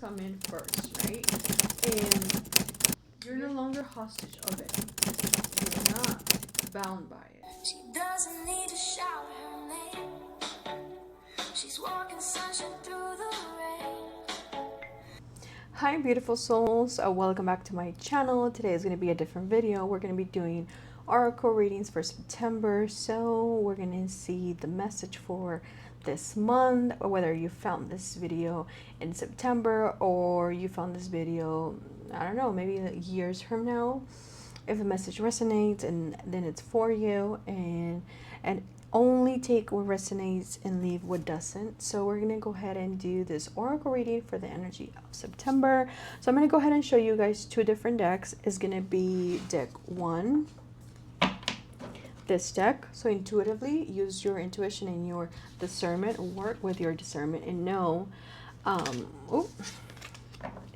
come in first, right? And you're no longer hostage of it. You're not bound by it. She doesn't need to shout her name. She's walking sunshine through the rain. Hi beautiful souls, welcome back to my channel. Today is going to be a different video. We're going to be doing oracle readings for September. So we're going to see the message for this month, or whether you found this video in September or you found this video, I don't know, maybe years from now. If the message resonates, and then it's for you, and only take what resonates and leave what doesn't. So we're gonna go ahead and do this oracle reading for the energy of September. So I'm gonna go ahead and show you guys two different decks. It's gonna be deck one, this deck. So intuitively use your intuition and your discernment, work with your discernment, and know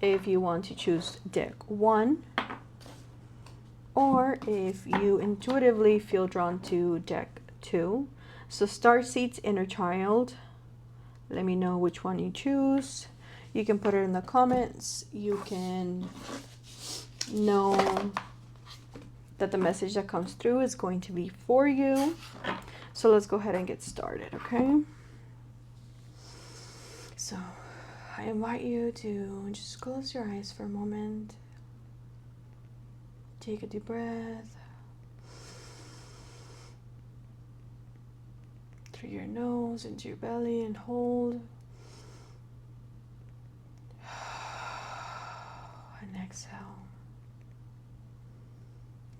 if you want to choose deck one, or if you intuitively feel drawn to deck two. So Starseeds Inner Child, let me know which one you choose. You can put it in the comments. You can know that the message that comes through is going to be for you. So let's go ahead and get started, okay? So I invite you to just close your eyes for a moment. Take a deep breath through your nose into your belly and hold. And exhale.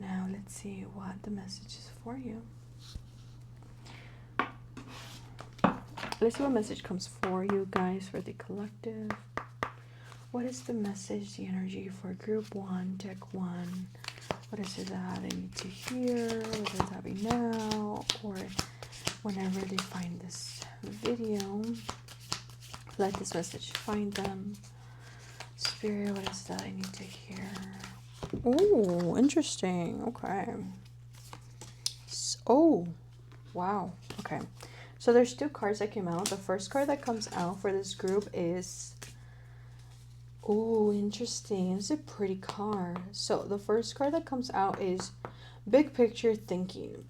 Now let's see what the message is for you. Let's see what message comes for you guys, for the collective. What is the message, the energy for group one, deck one? What is it that they need to hear, whether it's happening now or whenever they find this video? Let this message find them. Spirit, what is that I need to hear? Oh, interesting. Okay. Oh, wow. Okay. So there's two cards that came out. The first card that comes out for this group is... Oh, interesting. It's a pretty card. So the first card that comes out is Big Picture Thinking.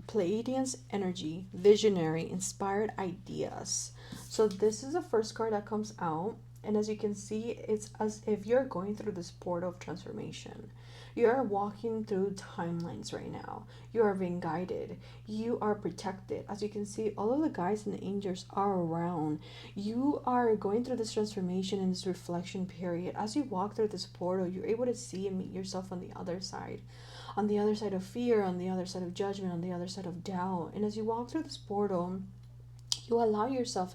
Pleiadian's energy, visionary, inspired ideas. So this is the first card that comes out. And as you can see, it's as if you're going through this portal of transformation. You are walking through timelines right now. You are being guided. You are protected. As you can see, all of the guides and the angels are around. You are going through this transformation in this reflection period. As you walk through this portal, you're able to see and meet yourself on the other side. On the other side of fear, on the other side of judgment, on the other side of doubt. And as you walk through this portal, you allow yourself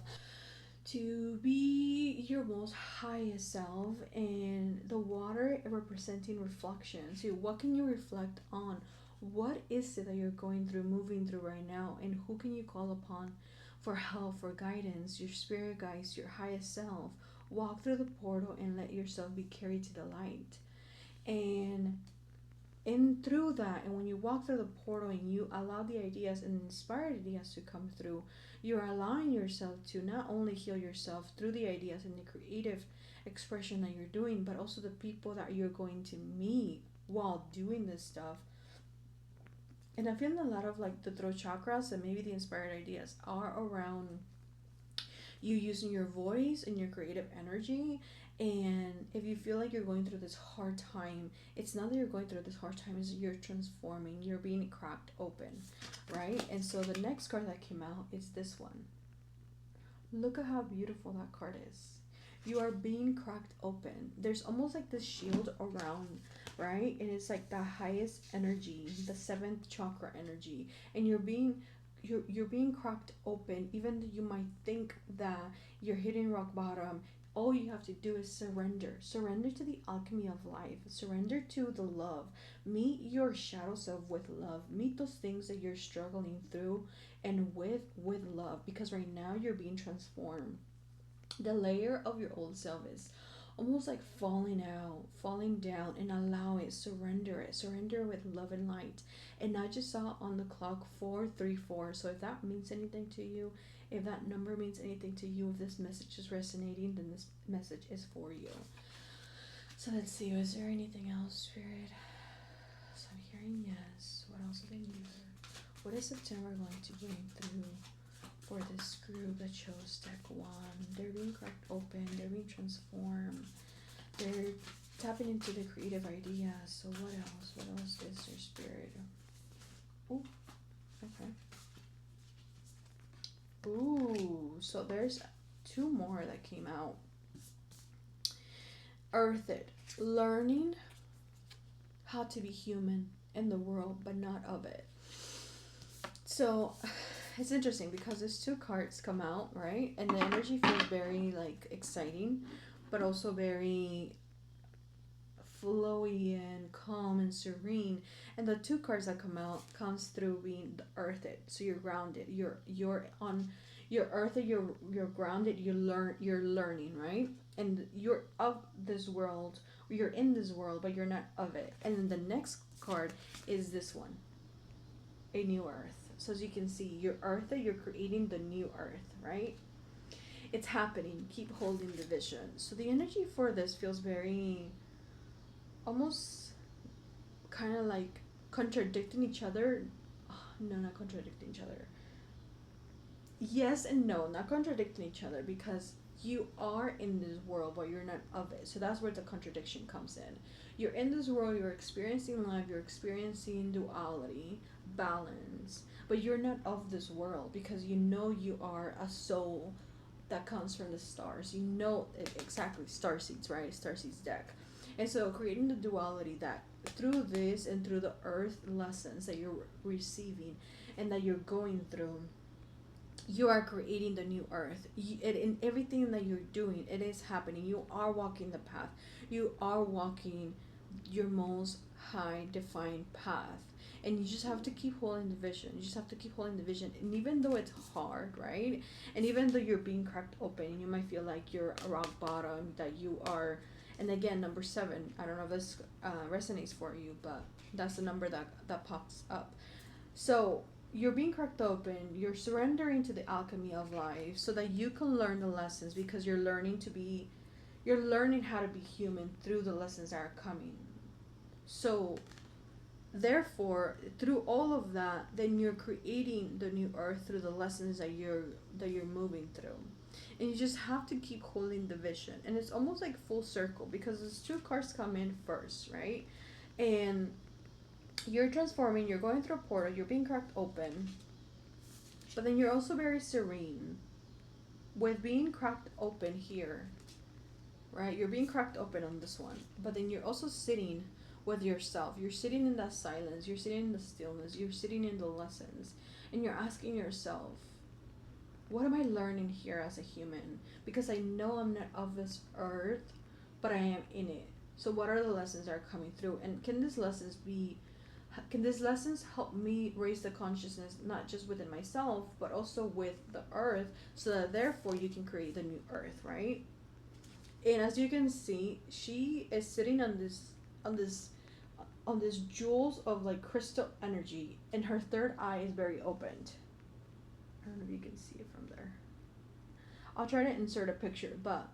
to be your most highest self, and the water representing reflection. So what can you reflect on? What is it that you're going through, moving through right now, and who can you call upon for help, for guidance? Your spirit guides, your highest self. Walk through the portal and let yourself be carried to the light. And through that, and when you walk through the portal and you allow the ideas and inspired ideas to come through, you're allowing yourself to not only heal yourself through the ideas and the creative expression that you're doing, but also the people that you're going to meet while doing this stuff. And I feel a lot of like the throat chakras and maybe the inspired ideas are around you using your voice and your creative energy. And if you feel like you're going through this hard time, it's not that you're going through this hard time, it's you're transforming, you're being cracked open, right? And so the next card that came out is this one. Look at how beautiful that card is. You are being cracked open. There's almost like this shield around, right? And it's like the highest energy, the seventh chakra energy, and you're being cracked open. Even though you might think that you're hitting rock bottom, all you have to do is surrender to the alchemy of life, surrender to the love, meet your shadow self with love, meet those things that you're struggling through and with love, because right now you're being transformed. The layer of your old self is almost like falling out, falling down, and allow it, surrender with love and light. And I just saw on the clock 434. So if that means anything to you, If that number means anything to you, if this message is resonating, then this message is for you. So let's see, is there anything else, Spirit? So I'm hearing yes. What else did I need? What is September going to bring through for this group that chose deck 1? They're being cracked open, they're being transformed, they're tapping into the creative ideas. So what else? What else is their Spirit? Ooh, okay. Ooh, so there's 2 more that came out. Earthed, learning how to be human in the world, but not of it. So it's interesting because there's 2 cards come out, right? And the energy feels very like exciting, but also very flowy and calm and serene. And the 2 cards that come out comes through being the earthed. So you're grounded. You're on you're earthed, you're grounded, you're learning, right? And you're of this world, you're in this world, but you're not of it. And then the next card is this one, a new earth. So as you can see, you're earthed, you're creating the new earth, right? It's happening. Keep holding the vision. So the energy for this feels very almost kind of like contradicting each other. No, not contradicting each other. Yes and no, not contradicting each other, because you are in this world but you're not of it. So that's where the contradiction comes in. You're in this world, you're experiencing life, you're experiencing duality, balance, but you're not of this world because you know you are a soul that comes from the stars. You know it, exactly, starseeds, right? Starseeds deck. And so creating the duality that through this and through the earth lessons that you're receiving and that you're going through, you are creating the new earth. In everything that you're doing, it is happening. You are walking the path. You are walking your most high defined path. And you just have to keep holding the vision. You just have to keep holding the vision. And even though it's hard, right? And even though you're being cracked open and you might feel like you're a rock bottom, that you are, and again, number 7, I don't know if this resonates for you, but that's the number that pops up. So you're being cracked open, you're surrendering to the alchemy of life so that you can learn the lessons, because you're learning how to be human through the lessons that are coming. So therefore, through all of that, then you're creating the new earth through the lessons that you're moving through. And you just have to keep holding the vision. And it's almost like full circle, because those 2 cards come in first, right? And you're transforming, you're going through a portal, you're being cracked open, but then you're also very serene with being cracked open here, right? You're being cracked open on this one, but then you're also sitting with yourself. You're sitting in that silence, you're sitting in the stillness, you're sitting in the lessons, and you're asking yourself, what am I learning here as a human? Because I know I'm not of this earth, but I am in it. So what are the lessons that are coming through? And can these lessons help me raise the consciousness, not just within myself, but also with the earth, so that therefore you can create the new earth, right? And as you can see, she is sitting on this jewels of like crystal energy, and her 3rd eye is very opened. I don't know if you can see it from there. I'll try to insert a picture, but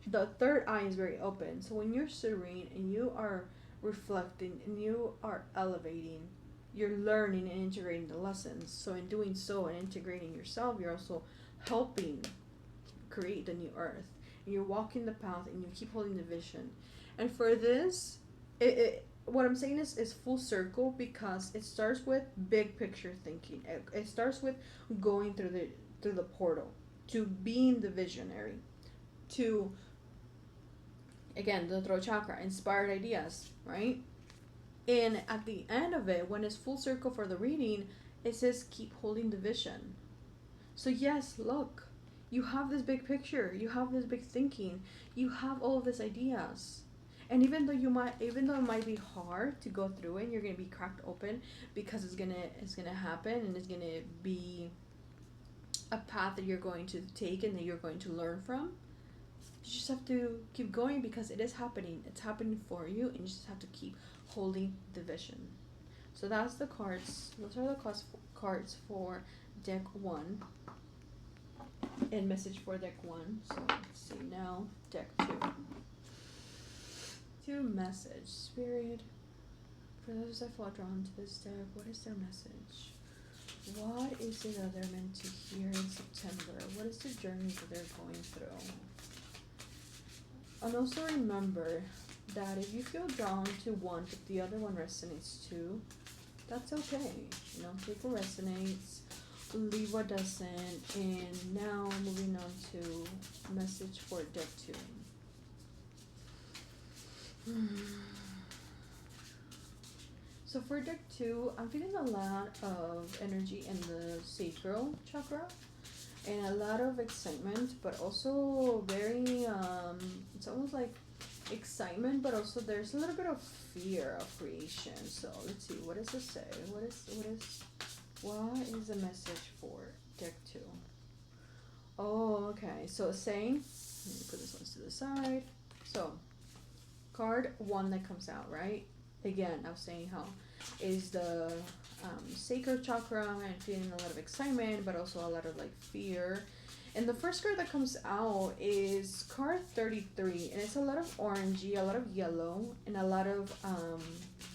the 3rd eye is very open. So when you're serene and you are reflecting and you are elevating, you're learning and integrating the lessons. So in doing so and integrating yourself, you're also helping create the new earth. And you're walking the path and you keep holding the vision. And for this, what I'm saying is full circle, because it starts with big picture thinking. It starts with going through the portal to being the visionary, to again the throat chakra, inspired ideas, right? And at the end of it, when it's full circle for the reading, it says keep holding the vision. So yes, look, you have this big picture, you have this big thinking, you have all of these ideas. And even though it might be hard to go through it, you're gonna be cracked open, because it's gonna happen, and it's gonna be a path that you're going to take and that you're going to learn from. You just have to keep going, because it is happening. It's happening for you, and you just have to keep holding the vision. So that's the cards. Those are the cards for deck 1. and message for deck 1. So let's see now, deck 2. To message, Spirit. For those that feel drawn to this deck, what is their message? What is it that they're meant to hear in September? What is the journey that they're going through? And also remember that if you feel drawn to one but the other one resonates too, that's okay. You know, take what resonates, leave what doesn't, and now moving on to message for deck 2. So for deck 2, I'm feeling a lot of energy in the sacral chakra and a lot of excitement, but also very it's almost like excitement, but also there's a little bit of fear of creation. So let's see, what does it say? What is the message for deck 2? Oh, okay. So it's saying, let me put this one to the side. So card 1 that comes out, right? Again, I was saying how is the sacral chakra and feeling a lot of excitement, but also a lot of like fear. And the first card that comes out is card 33, and it's a lot of orangey, a lot of yellow, and a lot of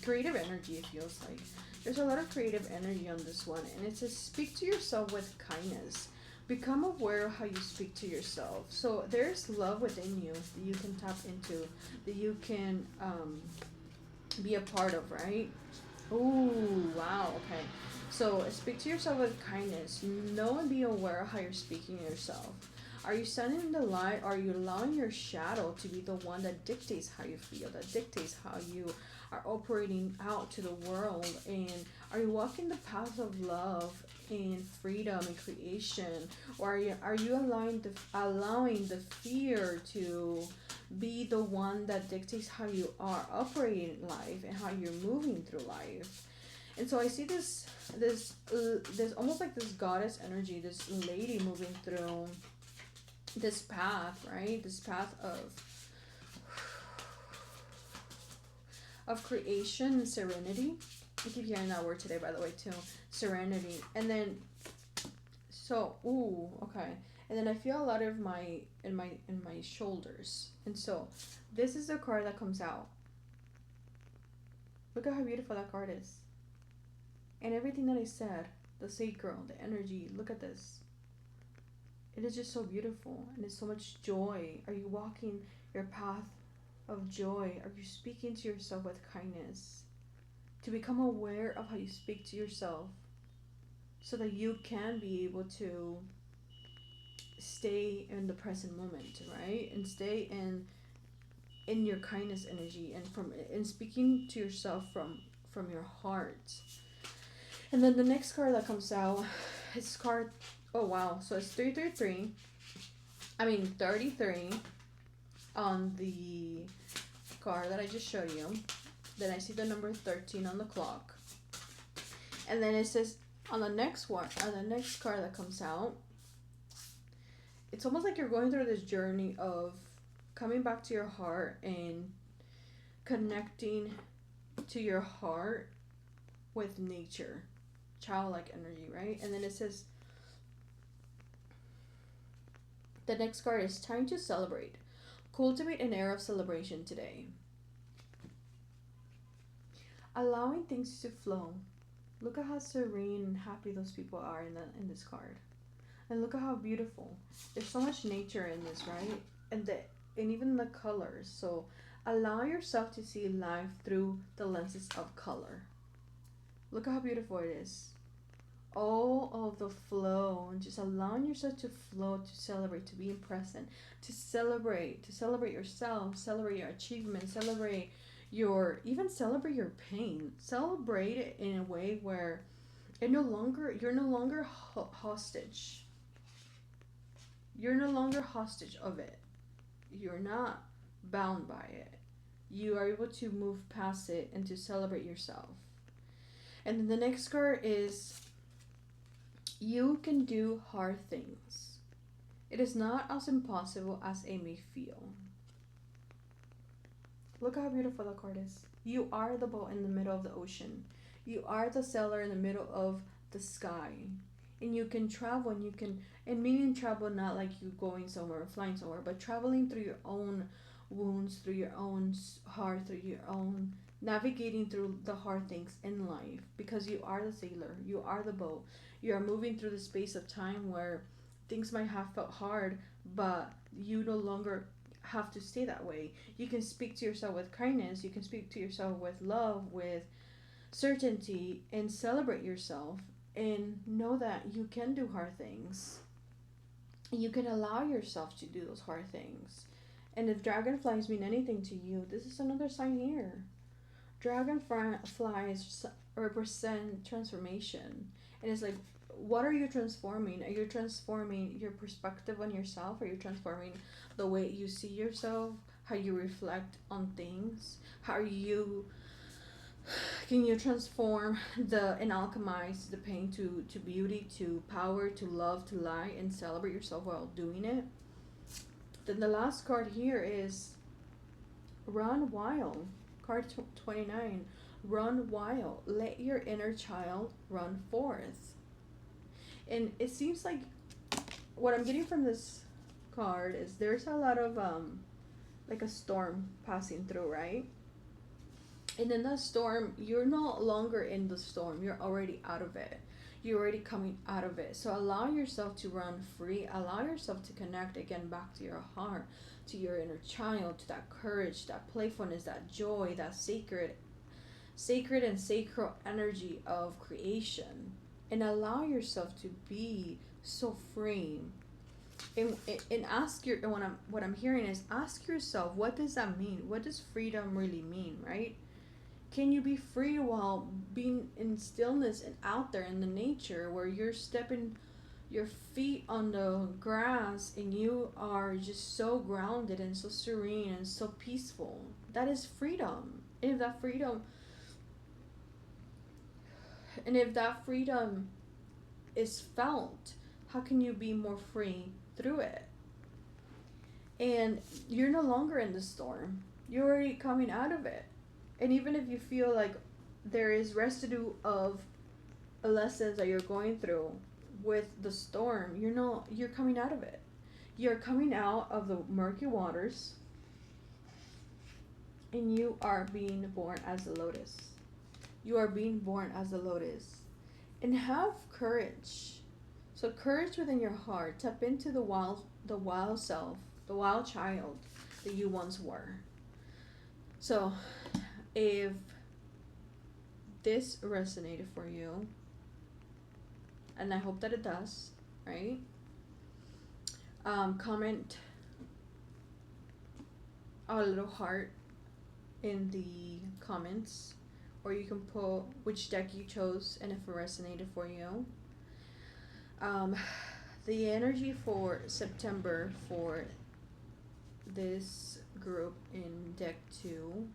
creative energy. It feels like there's a lot of creative energy on this one, and it says speak to yourself with kindness. Become aware of how you speak to yourself. So there's love within you that you can tap into, that you can be a part of, right? Ooh, wow, okay. So speak to yourself with kindness. Know and be aware of how you're speaking to yourself. Are you standing in the light? Or are you allowing your shadow to be the one that dictates how you feel, that dictates how you are operating out to the world? And are you walking the path of love and freedom and creation? Or are you allowing the fear to be the one that dictates how you are operating life and how you're moving through life? And so I see this almost like this goddess energy, this lady moving through this path, right? This path of creation and serenity. I keep hearing that word today, by the way, too. Serenity. And then, so, ooh, okay. And then I feel a lot of in my shoulders. And so this is the card that comes out. Look at how beautiful that card is. And everything that I said, the sacral, the energy, look at this. It is just so beautiful, and it's so much joy. Are you walking your path of joy? Are you speaking to yourself with kindness? To become aware of how you speak to yourself so that you can be able to stay in the present moment, right? And stay in your kindness energy, and speaking to yourself from your heart. And then the next card that comes out is card, oh wow, so it's 33 on the card that I just showed you. Then I see the number 13 on the clock. And then it says on the next card that comes out, it's almost like you're going through this journey of coming back to your heart and connecting to your heart with nature, childlike energy, right? And then it says the next card is time to celebrate. Cultivate an air of celebration today. Allowing things to flow. Look at how serene and happy those people are in this card. And look at how beautiful. There's so much nature in this, right? And even the colors. So allow yourself to see life through the lenses of color. Look at how beautiful it is. All of the flow, and just allowing yourself to flow, to celebrate, to be present, to celebrate yourself, celebrate your achievements, celebrate your pain. Celebrate it in a way where you're no longer hostage. You're no longer hostage of it. You're not bound by it. You are able to move past it and to celebrate yourself. And then the next card is you can do hard things. It is not as impossible as it may feel. Look how beautiful that card is. You are the boat in the middle of the ocean. You are the sailor in the middle of the sky. and you can travel, and you can, and meaning travel not like you going somewhere or flying somewhere, but traveling through your own wounds, through your own heart, through your own navigating through the hard things in life, because you are the sailor, you are the boat, you are moving through the space of time where things might have felt hard, but you no longer have to stay that way. You can speak to yourself with kindness, you can speak to yourself with love, with certainty, and celebrate yourself, and know that you can do hard things. You can allow yourself to do those hard things. And if dragonflies mean anything to you, this is another sign here. Dragonflies represent transformation. And it's like, what are you transforming? Are you transforming your perspective on yourself? Are you transforming the way you see yourself? How you reflect on things? How are you, can you transform the and alchemize the pain to beauty, to power, to love, to light, and celebrate yourself while doing it? Then the last card here is Run Wild. Card 29. Run wild. Let your inner child run forth. And it seems like what I'm getting from this card is there's a lot of like a storm passing through, right? And in that storm, you're no longer in the storm. You're already out of it. You're already coming out of it. So allow yourself to run free. Allow yourself to connect again back to your heart, to your inner child, to that courage, that playfulness, that joy, that sacred and sacral energy of creation. And allow yourself to be so free. And ask your, and what I'm hearing is, ask yourself, what does that mean? What does freedom really mean, right? Can you be free while being in stillness and out there in the nature where you're stepping your feet on the grass and you are just so grounded and so serene and so peaceful? That is freedom. And if that freedom is felt, how can you be more free through it? And you're no longer in the storm. You're already coming out of it. And even if you feel like there is residue of lessons that you're going through with the storm, you're coming out of it. You're coming out of the murky waters, and you are being born as a lotus. You are being born as a lotus. And have courage. So courage within your heart. Tap into the wild self, the wild child that you once were. So if this resonated for you, and I hope that it does, right? Comment a little heart in the comments, or you can put which deck you chose and if it resonated for you. The energy for September for this group in deck 2,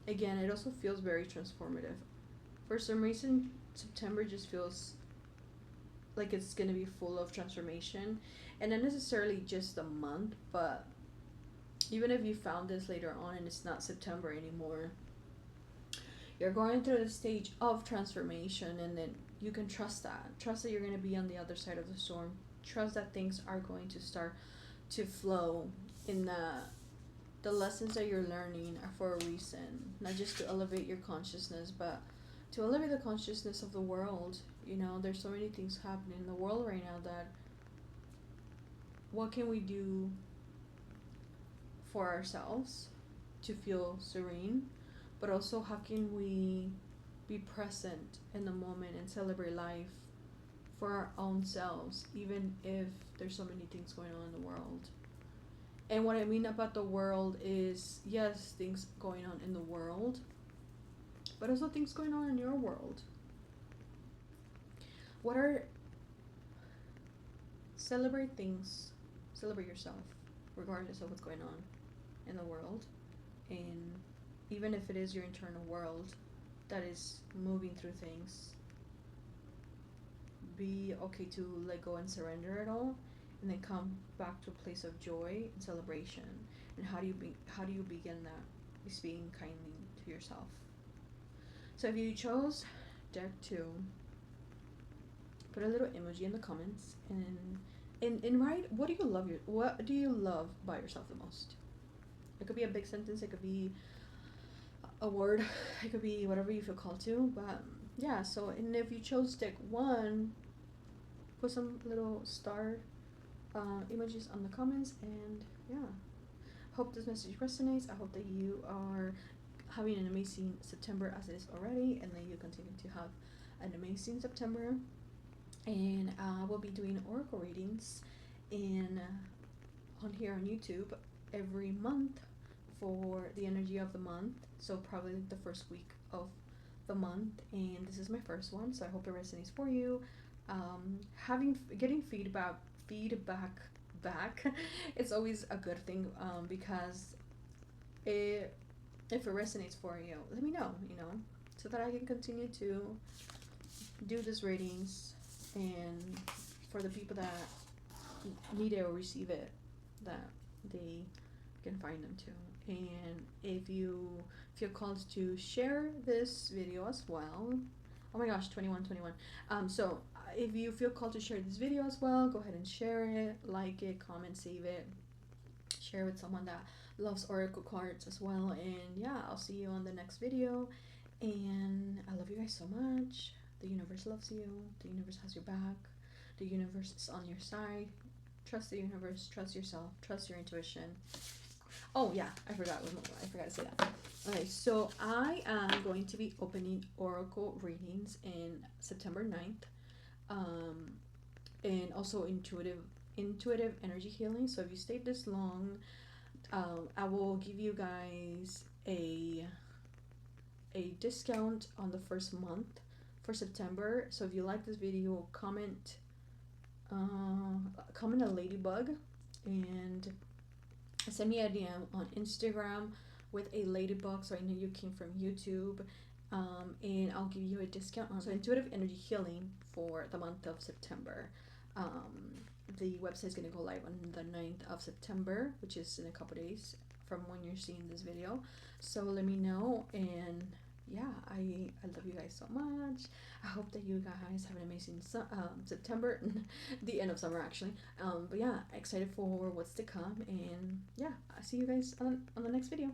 again, it also feels very transformative. For some reason, September just feels like it's going to be full of transformation, and not necessarily just a month, but even if you found this later on and it's not September anymore, you're going through the stage of transformation, and then you can trust that you're going to be on the other side of the storm. Trust that things are going to start to flow, in the lessons that you're learning are for a reason, not just to elevate your consciousness, but to elevate the consciousness of the world. There's so many things happening in the world right now that what can we do for ourselves to feel serene, but also how can we be present in the moment and celebrate life for our own selves, even if there's so many things going on in the world. And what I mean about the world is, yes, things going on in the world, but also things going on in your world. Celebrate things, celebrate yourself, regardless of what's going on in the world. And even if it is your internal world that is moving through things, be okay to let go and surrender it all, and then come back to a place of joy and celebration. And how do you begin that? Is being kindly to yourself. So if you chose deck 2, put a little emoji in the comments, and write what do you love by yourself the most. It could be a big sentence, it could be a word, it could be whatever you feel called to. But yeah, so, and if you chose stick one, put some little star emojis on the comments. And yeah, hope this message resonates. I hope that you are having an amazing September as it is already, and that you continue to have an amazing September. And we'll be doing oracle readings in on here on YouTube every month for the energy of the month. So probably the first week of the month, and this is my first one, so I hope it resonates for you. Getting feedback back, it's always a good thing, because if it resonates for you, let me know, so that I can continue to do these readings, and for the people that need it or receive it, that they can find them too. And if you feel called to share this video as well, oh my gosh, 21. So if you feel called to share this video as well, go ahead and share it, like it, comment, save it, share with someone that loves oracle cards as well. And yeah, I'll see you on the next video, and I love you guys so much. The universe loves you, the universe has your back, the universe is on your side. Trust the universe, trust yourself, trust your intuition. Oh yeah, I forgot to say that. Okay, so I am going to be opening oracle readings in September 9th, and also intuitive energy healing. So if you stayed this long, I will give you guys a discount on the first month for September. So if you like this video, comment a ladybug, and send me a DM on Instagram with a ladybug, so I know you came from YouTube, and I'll give you a discount on intuitive energy healing for the month of September. The website is going to go live on the 9th of September, which is in a couple days from when you're seeing this video. So let me know, and yeah, I love you guys so much. I hope that you guys have an amazing September, the end of summer actually. But yeah, excited for what's to come, and yeah, I'll see you guys on the next video.